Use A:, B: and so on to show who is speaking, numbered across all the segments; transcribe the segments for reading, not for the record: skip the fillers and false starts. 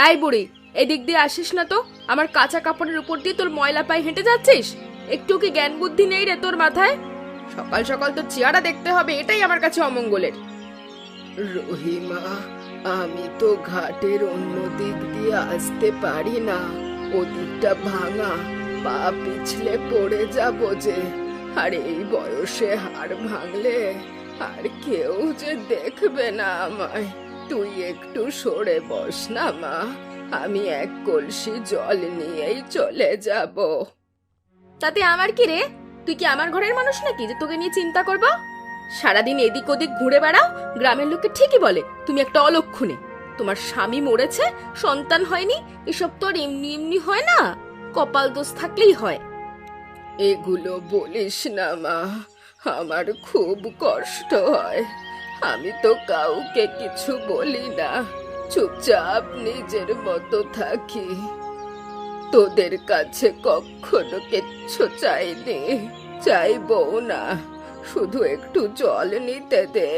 A: এই বুড়ি, এদিক দিয়ে আসিস না তো। আমার কাঁচা কাপড়ের উপর দিয়ে তোর ময়লা পায়ে হেঁটে যাচ্ছিস? একটু কি জ্ঞান বুদ্ধি নেই রে তোর মাথায়? সকাল সকাল তোর চেহারা দেখতে হবে, এটাই আমার কাছে অমঙ্গলের।
B: রহিমা, আমি তো ঘাটের অন্য দিক দিয়ে আসতে পারি না, ওদিকটা ভাঙা, পা পিছলে পড়ে যাব যে। আর এই বয়সে হাড় ভাঙলে আর কেউ যে দেখবে না আমায়। তুই একটু সরে বস না মা, আমি এক কলসি জল নিয়েই চলে যাব।
A: তাতে আমার কি রে? তুই কি আমার ঘরের মানুষ নাকি যে তোকে নিয়ে চিন্তা করবো? সারাদিন এদিক ওদিক ঘুরে বেড়াও, গ্রামের লোকে ঠিকই বলে তুমি একটা অলক্ষণে। তোমার স্বামী মরেছে, সন্তান হয়নি, এসব তো আর এমনি এমনি হয় না, কপাল দোষ থাকলেই হয়।
B: এগুলো বলিস না মা, আমার খুব কষ্ট হয়। আমি তো কাউকে কিছু বলি না, চুপচাপ নিজের মতো থাকি। তোদের কাছে কখনো কিচ্ছু চাইনি, চাইবও না, শুধু একটু জল নিতে দে।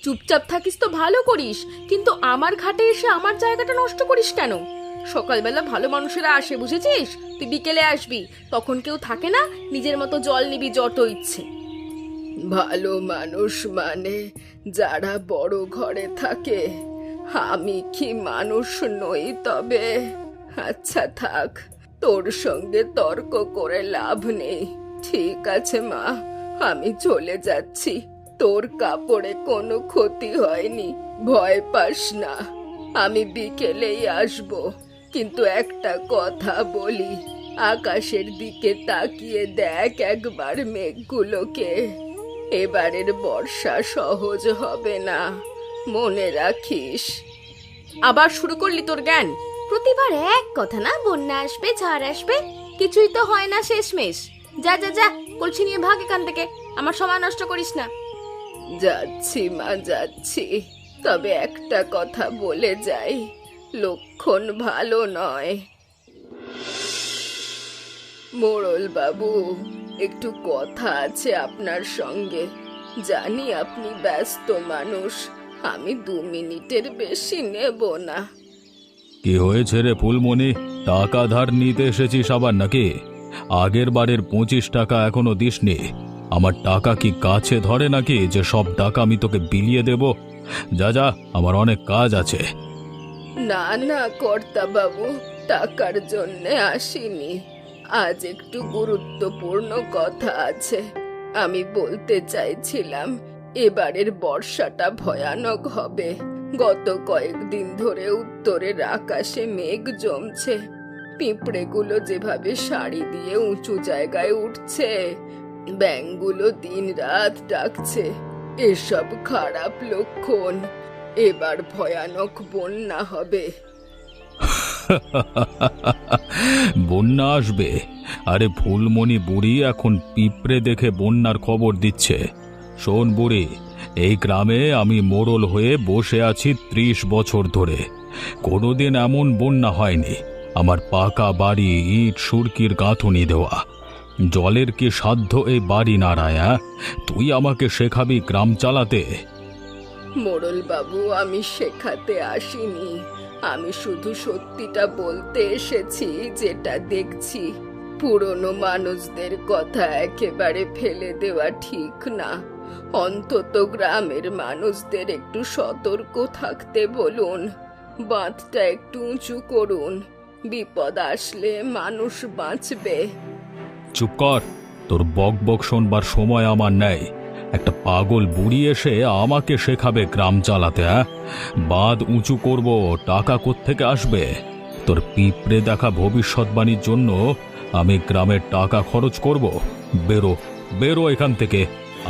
A: চুপচাপ থাকিস তো ভালো করিস, কিন্তু আমার ঘাটে এসে আমার জায়গাটা নষ্ট করিস কেন? সকালবেলা ভালো মানুষেরা আসে, বুঝেছিস? তুই বিকেলে আসবি, তখন কেউ থাকে না, নিজের মতো জল নিবি যত ইচ্ছে।
B: ভালো মানুষ মানে যারা বড় ঘরে থাকে। আমি কি মানুষ নই তবে? আচ্ছা থাক, তোর সঙ্গে তর্ক করে লাভ নেই। ঠিক আছে মা, আমি চলে যাচ্ছি। তোর কাপড়ে কোনো ক্ষতি হয়নি, ভয় পাস না। আমি বিকেলেই আসব, কিন্তু একটা কথা বলি, আকাশের দিকে তাকিয়ে দেখ একবার মেঘগুলোকে। এবারের বর্ষা সহজ হবে না, মনে রাখিস।
A: আবার শুরু করলি তোর জ্ঞান? প্রতিবার এক কথা না, বন্যা আসবে, ঝড় আসবে, কিছুই তো হয় না শেষমেশ। যা যা যা, কলসি নিয়ে ভাগ এখান থেকে, আমার সময় নষ্ট করিস না।
B: যাচ্ছি মা, যাচ্ছি। তবে একটা কথা বলে যাই, লক্ষণ ভালো নয়। মোড়ল বাবু, একটু কথা আছে আপনার সঙ্গে। জানি আপনি ব্যস্ত মানুষ, আমি 2 মিনিটের বেশি নেব না।
C: কি হয়েছে রে ফুলমণি? টাকা ধার নিতে এসেছিস আবার নাকি? আগের বারের 25 টাকা এখনো দিসনি। আমার টাকা কি কাছে ধরে নাকি যে সব টাকা আমি তোকে বিলিয়ে দেব? যা যা, আমার অনেক কাজ আছে।
B: না না কর্তা বাবু, টাকার জন্যে আসিনি। আজ একটু গুরুত্বপূর্ণ কথা আছে। আমি বলতে চাইছিলাম, এবারের বর্ষাটা ভয়ানক হবে। গত কয়েকদিন ধরে উত্তরের আকাশে মেঘ জমছে, পিঁপড়েগুলো যেভাবে সারি দিয়ে উঁচু জায়গায় উঠছে, ব্যাঙগুলো দিনরাত ডাকছে, এসব খারাপ লক্ষণ। এবার ভয়ানক বন্যা হবে।
C: বন্যা আসবে? আরে ফুলমণি বুড়ি এখন পিঁপড়ে দেখে বন্যার খবর দিচ্ছে। শোন বুড়ি, এই গ্রামে আমি মোড়ল হয়ে বসে আছি 30 বছর ধরে, কোনোদিন এমন বন্যা হয়নি। আমার পাকা বাড়ি, ইট সুরকির গাঁথুনি দেওয়া, জলের কি সাধ্য এই বাড়ি নাড়ায়? তুই আমাকে শেখাবি গ্রাম চালাতে?
B: মোড়ল বাবু, আমি শেখাতে আসিনি, আমি শুধু সত্যিটা বলতে এসেছি যেটা দেখছি। পুরনো মানুষদের কথা একেবারে ফেলে দেওয়া ঠিক না। অন্তত গ্রামের মানুষদের একটু সতর্ক থাকতে বলুন, বাঁধটা একটু উঁচু করুন, বিপদ আসলে মানুষ বাঁচবে।
C: চুপ কর, তোর বক বক শোনবার সময় আমার নেই। একটা পাগল বুড়ি এসে আমাকে শেখাবে গ্রাম চালাতে? বাঁধ উঁচু করব, টাকা কোত্থেকে আসবে? তোর পিঁপড়ে দেখা ভবিষ্যৎবাণীর জন্য আমি গ্রামের টাকা খরচ করব? বেরো বেরো এখান থেকে,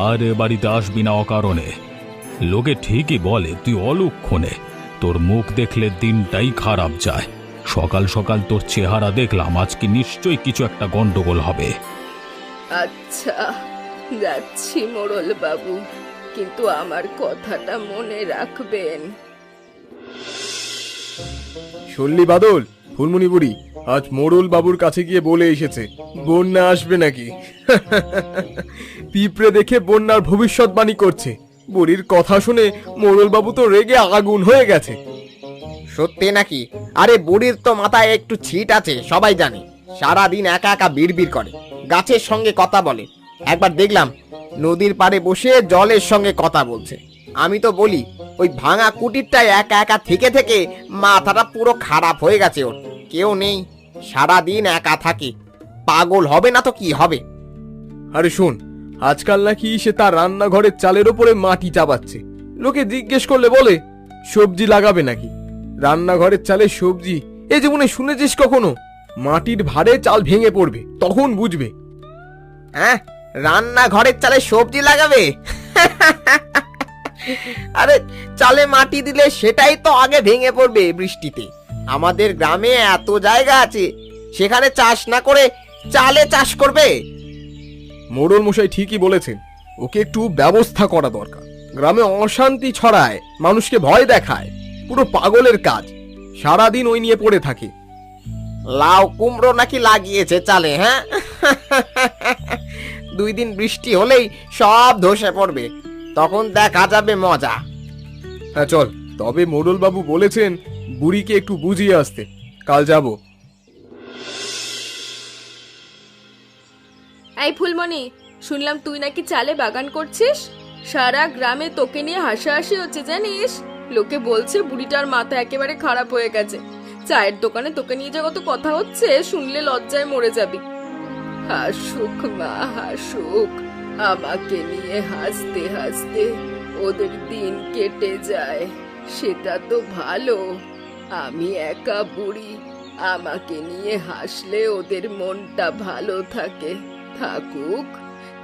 C: আর এ বাড়িতে আসবি না অকারণে। লোকে ঠিকই বলে তুই অলক্ষণে, তোর মুখ দেখলে দিনটাই খারাপ যায়। সকাল সকাল তোর চেহারা দেখলাম, আজকে নিশ্চয়ই কিছু একটা গন্ডগোল হবে।
B: আচ্ছা, যাচ্ছি মোড়ল বাবু, কিন্তু আমার কথাটা মনে রাখবেন।
D: শুনলি বাদল, ফুলমণি বুড়ি আজ মোড়ল বাবুর কাছে গিয়ে বলে এসেছে বন্যা আসবে নাকি। পিঁপড়ে দেখে বন্যার ভবিষ্যৎবাণী করছে। বুড়ির কথা শুনে মোড়ল বাবু তো রেগে আগুন হয়ে গেছে।
E: সত্যি নাকি? আরে বুড়ির তো মাথায় একটু ছিট আছে, সবাই জানে। সারাদিন একা একা বিড়বিড় করে, গাছের সঙ্গে কথা বলে। একবার দেখলাম নদীর পাড়ে বসে জলের সঙ্গে কথা বলছে। আমি তো বলি, ওই ভাঙা কুটিরটায় একা একা থেকে থেকে মাথাটা পুরো খারাপ হয়ে গেছে ওর। কেউ নেই, সারাদিন একা থাকে। পাগল হবে না তো কি হবে?
D: আরে শোন, আজকাল নাকি সে তার রান্নাঘরের চালের ওপরে মাটি চাপাচ্ছে। লোকে জিজ্ঞেস করলে বলে সবজি লাগাবে নাকি। রান্নাঘরের চালে সবজি, এ জীবনে শুনেছিস কখনো? মাটির ভারে চাল ভেঙে পড়বে, তখন বুঝবে।
E: হ্যাঁ, রান্নাঘরের চালে সবজি লাগাবে? আরে চালে মাটি দিলে সেটাই তো আগে ভেঙে পড়বে বৃষ্টিতে। আমাদের গ্রামে এত জায়গা আছে, সেখানে চাষ না করে চালে চাষ করবে?
D: মোড়ল মশাই ঠিকই বলেছেন, ওকে একটু ব্যবস্থা করা দরকার। গ্রামে অশান্তি ছড়ায়, মানুষকে ভয় দেখায়, পুরো পাগলের কাজ। সারাদিন ওই নিয়ে পড়ে থাকে।
E: লাউ কুমড়ো নাকি লাগিয়েছে চালে? হ্যাঁ, 2 দিন বৃষ্টি হলেই সব ধসে পড়বে, তখন দেখা যাবে মজা।
D: হ্যাঁ চল, তবে মোড়ল বাবু বলেছেন বুড়িকে একটু বুঝিয়ে আসতে, কাল যাব।
A: এই ফুলমণি, শুনলাম তুই নাকি চালে বাগান করছিস। সারা গ্রামে তোকে নিয়ে হাসাহাসি হচ্ছে জানিস। লোকে বলছে বুড়িটার মাথা একেবারে খারাপ হয়ে গেছে। চায়ের দোকানে তোকে নিয়ে যে কত কথা হচ্ছে, শুনলে লজ্জায় মরে যাবি।
B: হাসুক মা, হাসুক। আমাকে নিয়ে হাসতে হাসতে ওদের দিন কেটে যায়, সেটা তো ভালো। আমি একা বুড়ি, আমাকে নিয়ে হাসলে ওদের মনটা ভালো থাকে। থাকুক,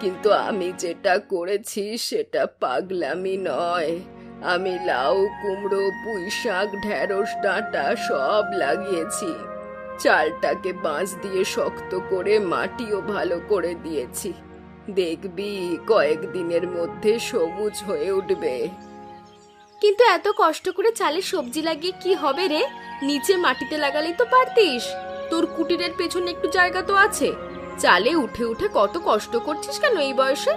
B: কিন্তু আমি যেটা করেছি সেটা পাগলামি নয়। আমি লাউ কুমড়ো পুঁই শাক ঢেঁড়স ডাঁটা সব লাগিয়েছি। চালটাকে বাঁশ দিয়ে শক্ত করে মাটিও ভালো করে দিয়েছি। দেখবি কয়েকদিনের মধ্যে সবুজ হয়ে উঠবে।
A: কিন্তু এত কষ্ট করে চালে সবজি লাগিয়ে কি হবে রে? নিচে মাটিতে লাগালেই তো পারতিস। তোর কুটিরের পেছনে একটু জায়গা তো আছে। চালে উঠে উঠে কত কষ্ট করছিস কেন এই বয়সে?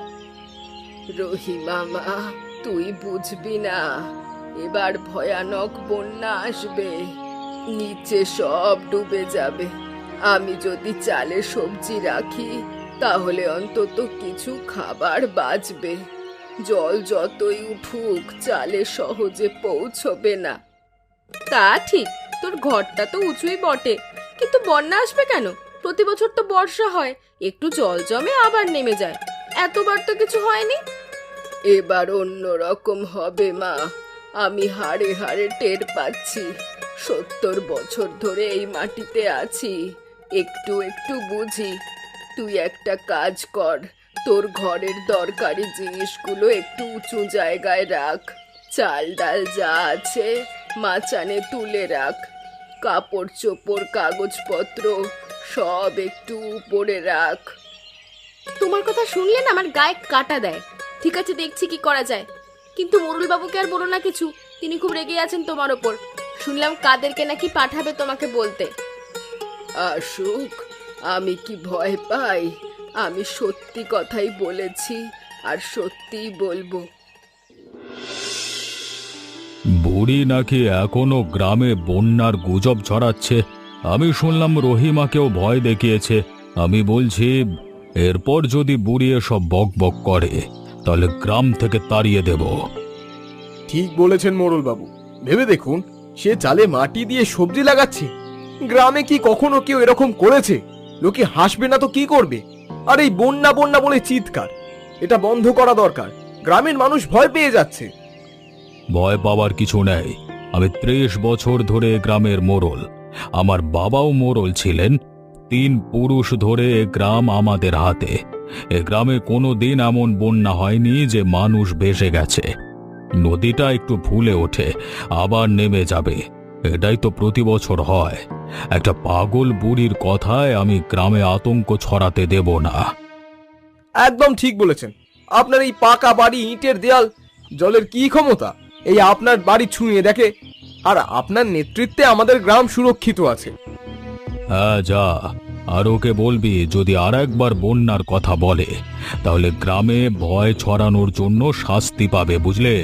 B: রহিমা মা, তুই বুঝবি না। এবার ভয়ানক বন্যা আসবে, নিচে সব ডুবে যাবে। আমি যদি চালে সবজি রাখি তাহলে অন্তত কিছু খাবার বাঁচবে। জল যতই উঠুক চালে সহজে পৌঁছবে না।
A: তা ঠিক, তোর ঘরটা তো উঁচুই বটে, কিন্তু বন্যা আসবে কেন? প্রতি বছর তো বর্ষা হয়, একটু জল জমে আবার নেমে যায়। এতবার তো কিছু হয়নি।
B: এবার অন্য রকম হবে মা, আমি হাড়ে হাড়ে টের পাচ্ছি। 70 বছর ধরে এই মাটিতে আছি, একটু একটু বুঝি। তুই একটা কাজ কর, তোর ঘরের দরকারি জিনিসগুলো একটু উঁচু জায়গায় রাখ। চাল ডাল যা আছে মাচানে তুলে রাখ। কাপড় চোপড় কাগজপত্র সব একটু উপরে রাখ।
A: তোমার কথা শুনলে না আমার গায়ে কাটা দেয়। ঠিক আছে, দেখছি কি করা যায়। কিন্তু মোরুল বাবুকে আর বলো না কিছু, তিনি খুব রেগে আছেন তোমার ওপর। শুনলাম কাদেরকে নাকি পাঠাবে তোমাকে বলতে।
B: আসুক, আমি কি ভয় পাই? আমি সত্যি কথাই বলেছি আর সত্যিই বলবো।
C: বুড়ি নাকি এখনো গ্রামে বন্যার গুজব ছড়াচ্ছে। আমি শুনলাম রহিমাকেও ভয় দেখিয়েছে। আমি বলছি, এরপর যদি বুড়ি এসব বক বক করে তাহলে গ্রাম থেকে তাড়িয়ে দেব।
D: ঠিক বলেছেন মোড়ল বাবু, ভেবে দেখুন, সে চালে মাটি দিয়ে সবজি লাগাচ্ছে। গ্রামে কি কখনো কেউ এরকম করেছে? লোকে হাসবে না তো কি করবে? আর এই বন্যা বন্যা বলে চিৎকার, এটা বন্ধ করা দরকার। গ্রামের মানুষ ভয় পেয়ে যাচ্ছে।
C: ভয় পাওয়ার কিছু নেই। আমি 30 বছর ধরে গ্রামের মোড়ল। আমার বাবাও মোড়ল ছিলেন। 3 পুরুষ ধরে এ গ্রাম আমাদের হাতে। এ গ্রামে কোনো দিন এমন বন্যা হয়নি যে মানুষ ভেসে গেছে। নদীটা একটু ফুলে ওঠে, আবার নেমে যাবে, এটাই তো প্রতি বছর হয়। একটা পাগল বুড়ির কথায় আমি গ্রামে আতঙ্ক ছড়াতে দেব না।
D: একদম ঠিক বলেছেন। আপনার এই পাকা বাড়ি, ইটের দেয়াল, জলের কি ক্ষমতা এই আপনার বাড়ি ছুঁয়ে দেখে? আর আপনার নেতৃত্বে আমাদের গ্রাম সুরক্ষিত আছে।
C: হ্যাঁ যা, আর ওকে বলবি যদি আর একবার বন্যার কথা বলে তাহলে গ্রামে ভয় ছড়ানোর জন্য শাস্তি পাবে, বুঝলে?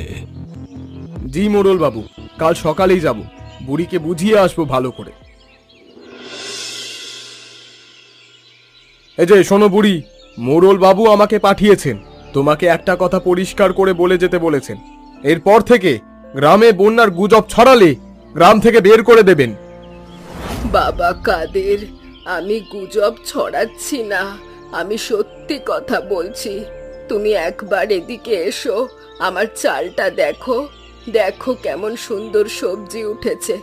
D: জি মোড়ল বাবু, কাল সকালেই যাব। বুড়িকে বুঝিয়ে আসবো ভালো করে। এই যে শোনো বুড়ি, মোড়ল বাবু আমাকে পাঠিয়েছেন, তোমাকে একটা কথা পরিষ্কার করে বলে যেতে বলেছেন। এরপর থেকে গ্রামে বন্যার গুজব ছড়ালে গ্রাম থেকে বের করে দেবেন।
B: বাবা কাদের, আমি গুজব ছড়াচ্ছি না, আমি সত্যি কথা বলছি। তুমি একবার এদিকে এসো, আমার চালটা দেখো, দেখো কেমন সুন্দর সবজি উঠেছে।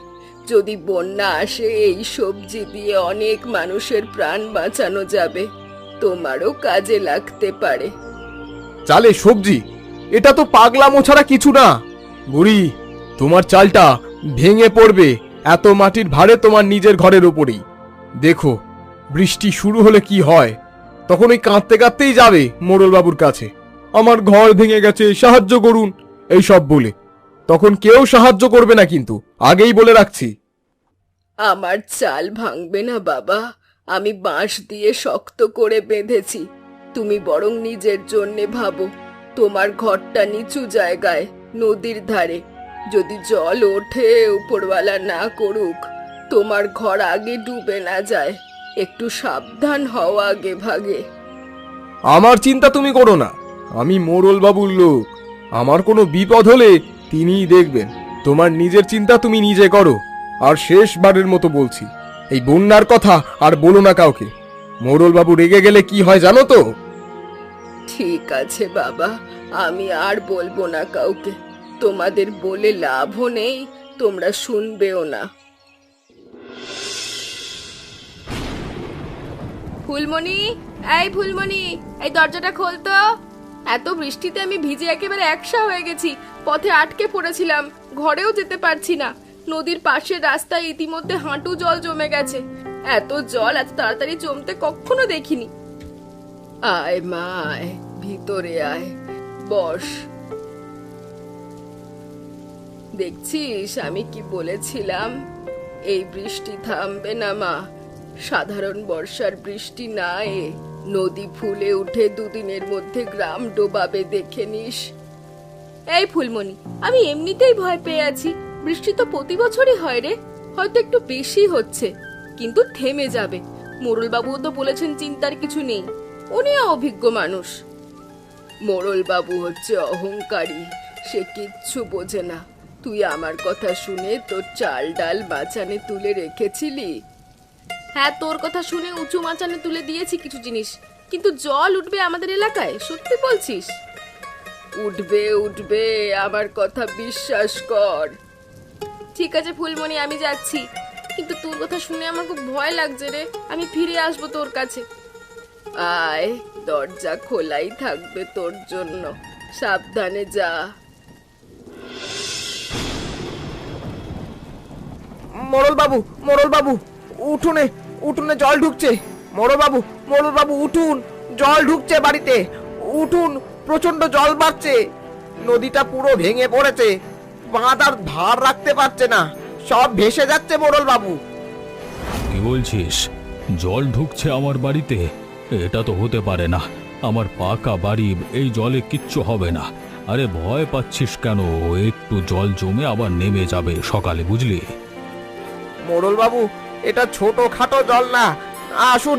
B: যদি বন্যা আসে এই সবজি দিয়ে অনেক মানুষের প্রাণ বাঁচানো যাবে, তোমারও কাজে লাগতে পারে।
D: চালে সবজি? এটা তো পাগলামো ছাড়া কিছু না। বুড়ি, তোমার চালটা ভেঙে পড়বে এত মাটির ভারে তোমার নিজের ঘরের উপরেই। দেখো বৃষ্টি শুরু হলে কি হয়, তখন ওই কাঁদতে কাঁদতেই যাবে মোড়ল বাবুর কাছে, আমার ঘর ভেঙে গেছে সাহায্য করুন এই সব বলে। তখন কেউ সাহায্য করবে না, কিন্তু আগেই বলে রাখছি।
B: আমার চাল ভাঙবে না বাবা, আমি বাঁশ দিয়ে শক্ত করে বেঁধেছি। তুমি বরং নিজের জন্যে ভাবো। তোমার ঘরটা নিচু জায়গায়, নদীর ধারে। যদি জল ওঠে, উপরওয়ালা না করুক, তোমার ঘর আগে ডুবে না যায়। একটু সাবধান হও আগে ভাগে।
D: আমার চিন্তা তুমি করো না, আমি মোড়ল বাবুর লোক, আমার কোনো বিপদ হলে তিনিই দেখবেন। তোমার নিজের চিন্তা তুমি নিজে করো। আর শেষবারের মতো বলছি, এই বন্যার কথা আর বলো না কাউকে। মোড়ল বাবু রেগে গেলে কি হয় জানো তো?
B: ঠিক আছে বাবা, আমি আর বলবো না কাউকে। তোমাদের বলে লাভও নেই, তোমরা শুনবেও না।
A: ফুলমণি, এই ফুলমণি, এই দরজাটা খোল তো। এত বৃষ্টিতে আমি ভিজে একেবারে একসা হয়ে গেছি, পথে আটকে পড়েছিলাম, ঘরেও যেতে পারছি না। নদীর পাশের রাস্তায় ইতিমধ্যে হাঁটু জল জমে গেছে। এত জল এত তাড়াতাড়ি জমতে কখনো দেখিনি।
B: আয় মা আয়, ভিতরে আয়, বস। দেখছিস আমি কি বলেছিলাম? এই বৃষ্টি থামবে না মা। সাধারণ বর্ষার বৃষ্টি না, নদী ফুলে উঠে দুদিনের মধ্যে গ্রাম ডোবাবে, দেখে নিস।
A: এই ফুলমণি, আমি এমনিতেই ভয় পেয়ে আছি। বৃষ্টি তো প্রতি বছরই হয় রে, হয়তো একটু বেশি হচ্ছে, কিন্তু থেমে যাবে। মোড়লবাবুও তো বলেছেন চিন্তার কিছু নেই, উনিও অভিজ্ঞ মানুষ।
B: মোড়ল বাবু হচ্ছে অহংকারী, সে কিচ্ছু বোঝে না। তুই আমার কথা শুনে তোর চাল ডাল বাঁচানে তুলে রেখেছিলি।
A: হ্যাঁ, তোর কথা শুনে উঁচু মাচানে তুলে দিয়েছি কিছু জিনিস, কিন্তু জল উঠবে আমাদের এলাকায়, সত্যি বলছিস?
B: উঠবে উঠবে, আমার কথা বিশ্বাস কর।
A: ঠিক আছে ফুলমণি, আমি যাচ্ছি, কিন্তু তোর কথা শুনে আমার খুব ভয় লাগছে রে। আমি ফিরে আসবো তোর কাছে।
B: আয়, দরজা খোলাই থাকবে তোর জন্য, সাবধানে যা।
E: মোড়ল বাবু, উঠুনে উঠুনে জল ঢুকছে। মোড়ল বাবু উঠুন, জল ঢুকছে বাড়িতে। উঠুন, প্রচন্ড জল বাড়ছে, নদীটা পুরো ভেঙে পড়েছে, বাঁধ আর ধার রাখতে পারছে না, সব ভেসে যাচ্ছে মোড়ল বাবু।
C: কি বলছিস? জল ঢুকছে আমার বাড়িতে? এটা তো হতে পারে না, আমার পাকা বাড়ি, এই জলে কিচ্ছু হবে না। আরে ভয় পাচ্ছিস কেন? একটু জল জমে আবার নেমে যাবে সকালে, বুঝলি?
E: মোড়ল বাবু, এটা ছোট খাটো জল না, আসুন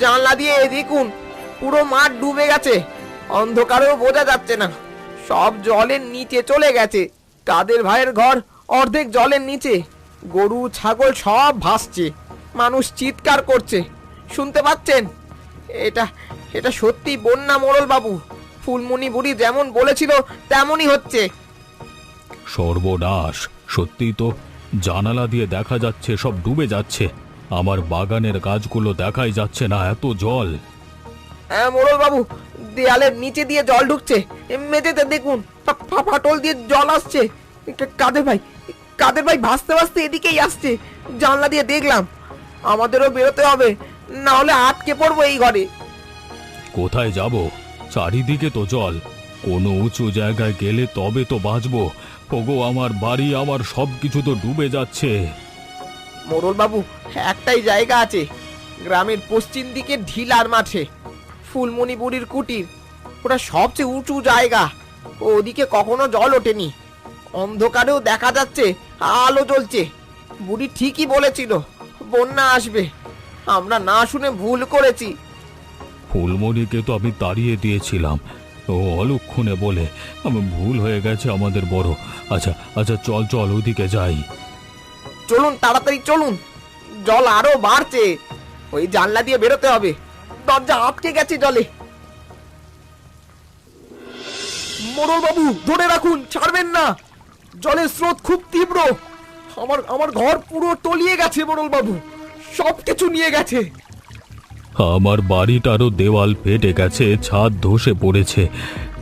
E: জানলা দিয়ে দেখুন, পুরো মাঠ ডুবে গেছে, অন্ধকারেও বোঝা যাচ্ছে না, সব জলের নিচে চলে গেছে। কাদের ভাইয়ের ঘর অর্ধেক জলের নিচে, গরু ছাগল সব ভাসছে, মানুষ চিৎকার করছে, শুনতে পাচ্ছেন? এটা এটা সত্যি বন্যা মোড়ল বাবু, ফুলমণি বুড়ি যেমন বলেছিল তেমনই হচ্ছে।
C: সর্বনাশ! সত্যি তো, জানালা দিয়ে দেখা যাচ্ছে সব ডুবে যাচ্ছে, আমার বাগানের গাছগুলো দেখাই যাচ্ছে না, এত জল।
E: হ্যাঁ মোড়ল বাবু, দেয়ালের নিচে দিয়ে জল ঢুকছে, মেঝেতে দেখুন ফাটল দিয়ে জল আসছে। কাদের ভাই ভাসতে ভাসতে এদিকেই আসছে, জানলা দিয়ে দেখলাম। আমাদেরও বেরোতে হবে, না হলে আটকে পড়বো এই ঘরে।
C: কোথায় যাব? চারিদিকে তো জল, কোনো উঁচু জায়গায় গেলে তবে তো বাঁচবো। ওগো, আমার বাড়ি, আমার সবকিছু তো ডুবে যাচ্ছে।
E: মোড়ল বাবু, একটাই জায়গা আছে, গ্রামের পশ্চিম দিকে ঢিলার মাঠে, ফুলমণি বুড়ির কুটির, ওটা সবচেয়ে উঁচু জায়গা, ওদিকে কখনো জল ওঠেনি, অন্ধকারেও দেখা যাচ্ছে আলো জ্বলছে, বুড়ি ঠিকই বলেছিল, বন্যা আসবে। আমরা না শুনে ভুল করেছি।
C: ফুলমণিকে তো আমি তাড়িয়ে দিয়েছিলাম, ও অলক্ষণে বলে। আমি ভুল হয়ে গেছে আমাদের বড়। আচ্ছা আচ্ছা, চল চল ওইদিকে যাই।
E: চলুন, তাড়াতাড়ি চলুন, জল আরো বাড়ছে। ওই জানলা দিয়ে বেরোতে হবে, দরজা আটকে গেছে জলে।
D: মোড়ল বাবু, ধরে রাখুন, ছাড়বেন না। জলের স্রোত খুব তীব্র। আমার ঘর পুরো তলিয়ে গেছে মোড়ল বাবু, সবকিছু নিয়ে গেছে।
C: আমার বাড়িটারও দেওয়াল ফেটে গেছে, ছাদ ধসে পড়েছে।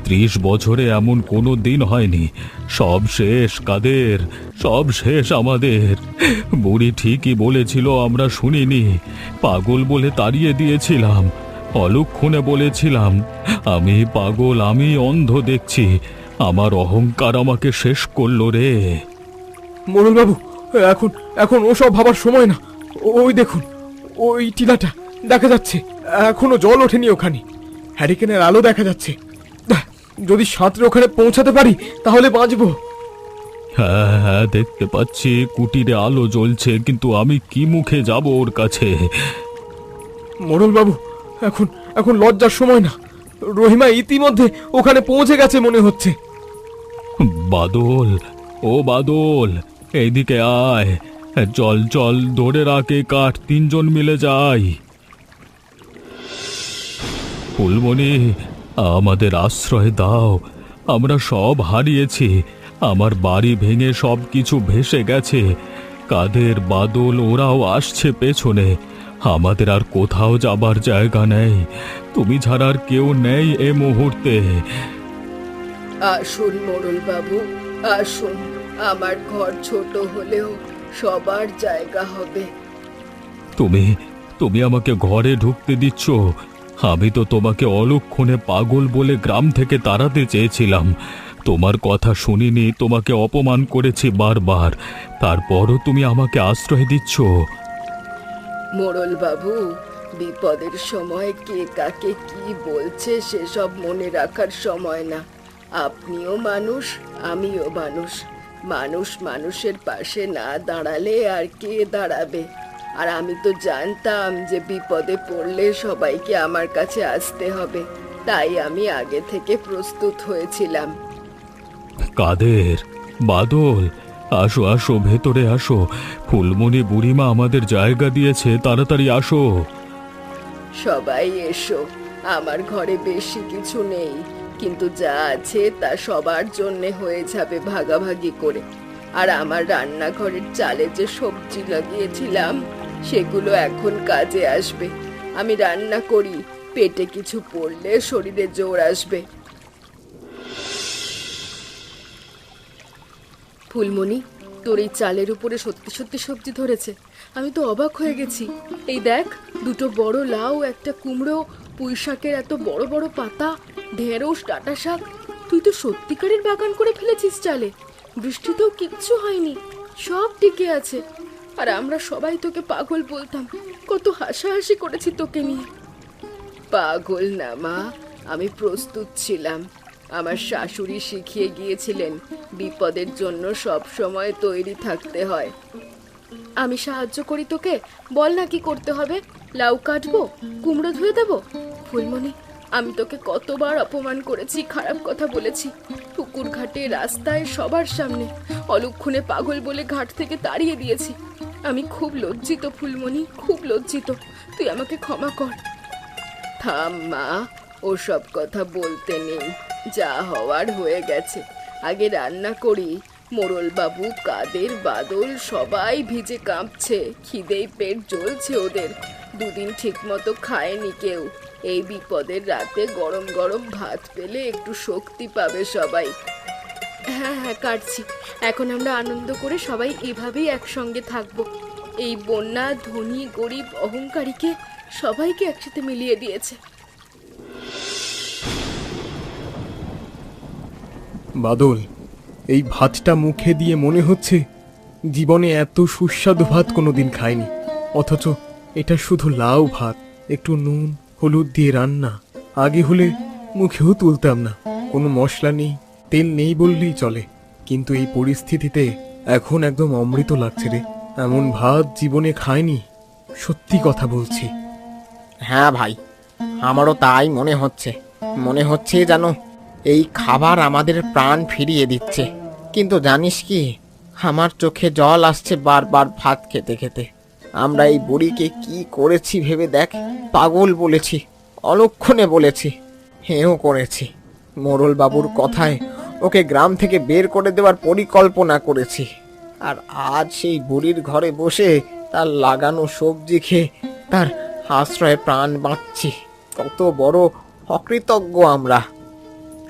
C: 30 বছরে এমন কোনো দিন হয়নি। সব শেষ কাদের, সব শেষ আমাদের। বুড়ি ঠিকই বলেছিল, আমরা শুনিনি। পাগল বলে তাড়িয়ে দিয়েছিলাম, অলক্ষণে বলেছিলাম। আমি পাগল, আমি অন্ধ দেখছি। আমার অহংকার আমাকে শেষ করলো রে।
D: মোড়ল বাবু, এখন এখন ওসব ভাবার সময় না। ওই দেখুন, ওই টিলাটা দেখা যাচ্ছে, এখনো জল ওঠেনি ওখানে। হ্যারিকেনের আলো দেখা যাচ্ছে। যদি সাঁতরে ওখানে পৌঁছাতে পারি তাহলে বাঁচবো।
C: হ্যাঁ হ্যাঁ, দেখতে পাচ্ছি কুটিরে আলো জ্বলছে, কিন্তু আমি কি মুখে যাব ওর কাছে?
D: মোড়ল বাবু, এখন এখন লজ্জার সময় না। রহিমা ইতিমধ্যে ওখানে পৌঁছে গেছে মনে হচ্ছে।
C: বাদল, ও বাদল, এইদিকে আয়। চল চল, ধরে রাখে কাঠ, 3 জন মিলে যাই। ফুলমণি, আমাদের আশ্রয় দাও। আমরা সব হারিয়েছি। আমার বাড়ি ভেঙে সব কিছু ভেসে গেছে। কাদের, বাদল ওরাও আসছে পেছনে। আমাদের আর কোথাও যাবার জায়গা নেই। তুমি ছাড়া আর কেউ নেই এ মুহূর্তে।
B: আসুন মোড়ল বাবু, আসুন। আমার ঘর ছোট হলেও সবার জায়গা হবে।
C: তুমি তুমি আমাকে ঘরে ঢুকতে দিচ্ছ? আমি তো তোমাকে অলক্ষণে পাগল বলে গ্রাম থেকে তাড়াতে চেয়েছিলাম। তোমার কথা শুনিনি, তোমাকে অপমান করেছি বারবার। তারপরও তুমি আমাকে আশ্রয় দিচ্ছ।
B: মোড়ল বাবু, বিপদের সময় কে কাকে কি বলছে সেসব মনে রাখার সময় না। আপনিও মানুষ, আমিও মানুষ। মানুষ মানুষের পাশে না দাঁড়ালে আর কে দাঁড়াবে? আর আমি তো জানতাম যে বিপদে পড়লে সবাইকে আমার কাছে আসতে হবে, তাই আমি আগে থেকে প্রস্তুত হয়েছিলাম।
C: কাদের, বাদল, আসো আসো, ভেতরে আসো। ফুলমণি বুড়িমা আমাদের জায়গা দিয়েছে, তাড়াতাড়ি আসো।
B: সবাই এসো। আমার ঘরে বেশি কিছু নেই, কিন্তু যা আছে তা সবার জন্য হয়ে যাবে ভাগাভাগি করে। আর আমার রান্নাঘরের চালে যে সবজি লাগিয়েছিলাম সেগুলো এখন কাজে আসবে। আমি রান্না করি, পেটে কিছু পড়লে শরীরে জোর আসবে।
A: ফুলমণি, তোর এই চালের উপরে সত্যি সত্যি সবজি ধরেছে। আমি তো অবাক হয়ে গেছি। এই দেখ, 2টো বড় লাউ, একটা কুমড়ো, পুঁই শাকের এত বড় বড় পাতা, ঢেঁড়স, ডাঁটা শাক। তুই তো সত্যিকারের বাগান করে ফেলেছিস চালে। বৃষ্টিতেও কিচ্ছু হয়নি, সব টিকে আছে। আর আমরা সবাই তোকে পাগল বলতাম, কত হাসাহাসি করেছি তোকে নিয়ে।
B: পাগল না মা, আমি প্রস্তুত ছিলাম। আমার শাশুড়ি শিখিয়ে গিয়েছিলেন বিপদের জন্য সব সময় তৈরি থাকতে হয়।
A: আমি সাহায্য করি তোকে, বল না কি করতে হবে। লাউ কাটবো, কুমড়ো ধুয়ে দেবো? ফুলমণি, আমি তোকে কতবার অপমান করেছি, খারাপ কথা বলেছি। পুকুর ঘাটে, রাস্তায়, সবার সামনে অলক্ষণে পাগল বলে ঘাট থেকে তাড়িয়ে দিয়েছি। আমি খুব লজ্জিত ফুলমণি, খুব লজ্জিত। তুই আমাকে ক্ষমা কর।
B: থাম মা, ওসব কথা বলতে নেই। যা হওয়ার হয়ে গেছে। আগে রান্না করি। মোড়ল বাবু, কাদের, বাদল সবাই ভিজে কাঁপছে, খিদেই পেট জ্বলছে ওদের। 2 দিন ঠিক মতো খায়নি কেউ। এই বিপদের রাতে গরম গরম ভাত পেলে একটু শক্তি পাবে সবাই।
A: হ্যাঁ হ্যাঁ, কাটছি। এখন আমরা আনন্দ করে সবাই এভাবেই একসঙ্গে থাকবো। এই বন্যা ধনী গরিব অহংকারীকে সবাইকে একসাথে মিলিয়ে দিয়েছে।
D: বাদল, এই ভাতটা মুখে দিয়ে মনে হচ্ছে জীবনে এত সুস্বাদু ভাত কোনোদিন খাইনি। অথচ এটা শুধু লাউ ভাত, একটু নুন হলুদ দিয়ে রান্না। আগে হলে মুখেও তুলতাম না। কোনো মশলা নেই, তেল নেই বললেই চলে। কিন্তু এই পরিস্থিতিতে এখন একদম অমৃত লাগছে রে। এমন ভাত জীবনে খায়নি, সত্যি কথা বলছি।
E: হ্যাঁ ভাই, আমারও তাই মনে হচ্ছে যেন এই খাবার আমাদের প্রাণ ফিরিয়ে দিচ্ছে। কিন্তু জানিস কি, আমার চোখে জল আসছে বারবার ভাত খেতে খেতে। আমরা এই বুড়িকে কি করেছি ভেবে দেখ। পাগল বলেছি, অলক্ষণে বলেছি, হেও করেছি। মোড়ল বাবুর কথায় ওকে গ্রাম থেকে বের করে দেওয়ার পরিকল্পনা করেছি। আর আজ সেই বুড়ির ঘরে বসে তার লাগানো সবজি খেয়ে তার আশ্রয়ে প্রাণ বাঁচছি। কত বড় অকৃতজ্ঞ আমরা।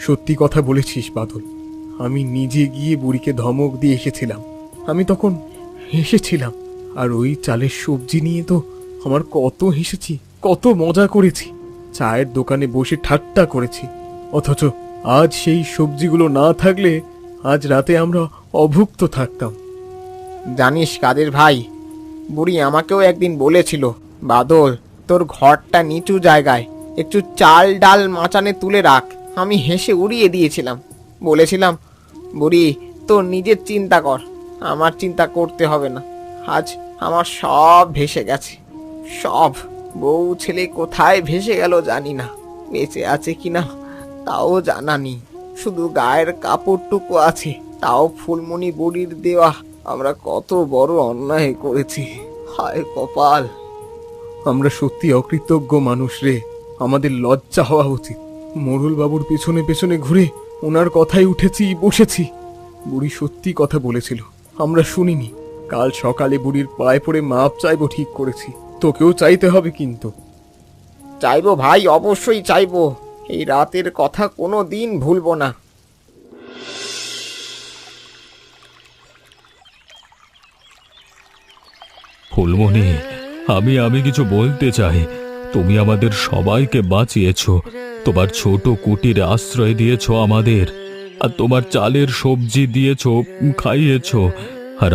D: সত্যি কথা বলেছিস বাদল। আমি নিজে গিয়ে বুড়িকে ধমক দিয়ে এসেছিলাম। আমি তখন হেসেছিলাম, আর ওই চালের সবজি নিয়ে তো আমার কত হেসেছি, কত মজা করেছি। চায়ের দোকানে বসে ঠাট্টা করেছি। অথচ আজ সেই সবজিগুলো না থাকলে আজ রাতে আমরা অভুক্ত থাকতাম।
E: জানিস কাদের ভাই, বুড়ি আমাকেও একদিন বলেছিল, বাদল তোর ঘরটা নিচু জায়গায়, একটু চাল ডাল মাচানে তুলে রাখ। আমি হেসে উড়িয়ে দিয়েছিলাম, বলেছিলাম, বুড়ি তোর নিজের চিন্তা কর, আমার চিন্তা করতে হবে না। আজ আমার সব ভেসে গেছে, সব। বউ ছেলে কোথায় ভেসে গেল জানি না, বেঁচে আছে কিনা তাও জানা নেই। শুধু গায়ের কাপড়টুকু আছে, তাও ফুলমণি বুড়ির দেওয়া। আমরা কত বড় অন্যায় করেছি, হায় কপাল।
D: আমরা সত্যি অকৃতজ্ঞ মানুষ রে, আমাদের লজ্জা হওয়া উচিত। মোড়ল বাবুর পেছনে পেছনে ঘুরে ওনার কথাই উঠেছি, বসেছি। বুড়ি সত্যি কথা বলেছিল, আমরা শুনিনি। কাল সকালে বুড়ির পায়ে পড়ে মাপ চাইবো ঠিক করেছি। তোকেও চাইতে হবে কিন্তু।
E: চাইবো ভাই, অবশ্যই চাইবো। এই রাতের কথা কোনো দিন ভুলবো না।
C: ফুলমণি, আমি কিছু বলতে চাই। তুমি আমাদের সবাইকে বাঁচিয়েছো, তোমার ছোট কুটিরে আশ্রয় দিয়েছো আমাদের, আর তোমার চালের সবজি দিয়েছো, খাইয়েছো। আর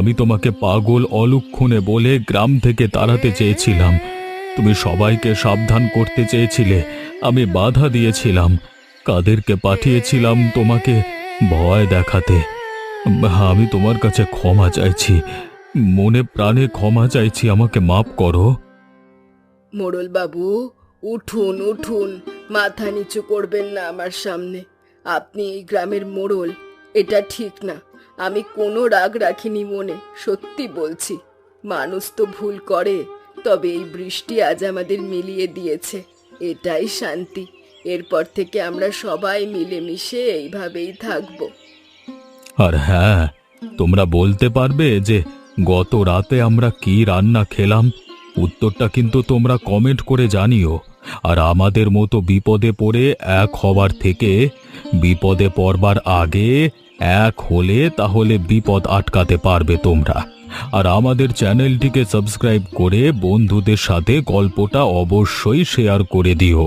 C: আমি তোমাকে পাগল অলক্ষণে বলে গ্রাম থেকে তাড়াতে চেয়েছিলাম। তুমি সবাইকে সাবধান করতে চেয়েছিলে, আমি বাধা দিয়েছিলাম। কাদেরকে পাঠিয়েছিলাম তোমাকে ভয় দেখাতে। আমি তোমার কাছে ক্ষমা চাইছি, মনে প্রাণে ক্ষমা চাইছি, আমাকে মাফ করো।
B: মোড়ল বাবু, উঠুন উঠুন, মাথা নিচু করবেন না আমার সামনে। আপনি এই গ্রামের মোড়ল, এটা ঠিক না। আমি কোনো রাগ রাখিনি মনে, সত্যি বলছি। মানুষ তো ভুল করে, তবে এই বৃষ্টি আজ আমাদের মিলিয়ে দিয়েছে, এটাই শান্তি। এরপর থেকে আমরা সবাই মিলেমিশে এইভাবেই থাকবো।
C: আর হ্যাঁ, তোমরা বলতে পারবে যে গত রাতে আমরা কি রান্না খেলাম? উত্তরটা কিন্তু তোমরা কমেন্ট করে জানিও। আর আমাদের মতো বিপদে পড়ে এক হবার থেকে বিপদে পড়বার আগে এক হলে তাহলে বিপদ আটকাতে পারবে তোমরা। আর আমাদের চ্যানেলটিকে সাবস্ক্রাইব করে বন্ধুদের সাথে গল্পটা অবশ্যই শেয়ার করে দিও।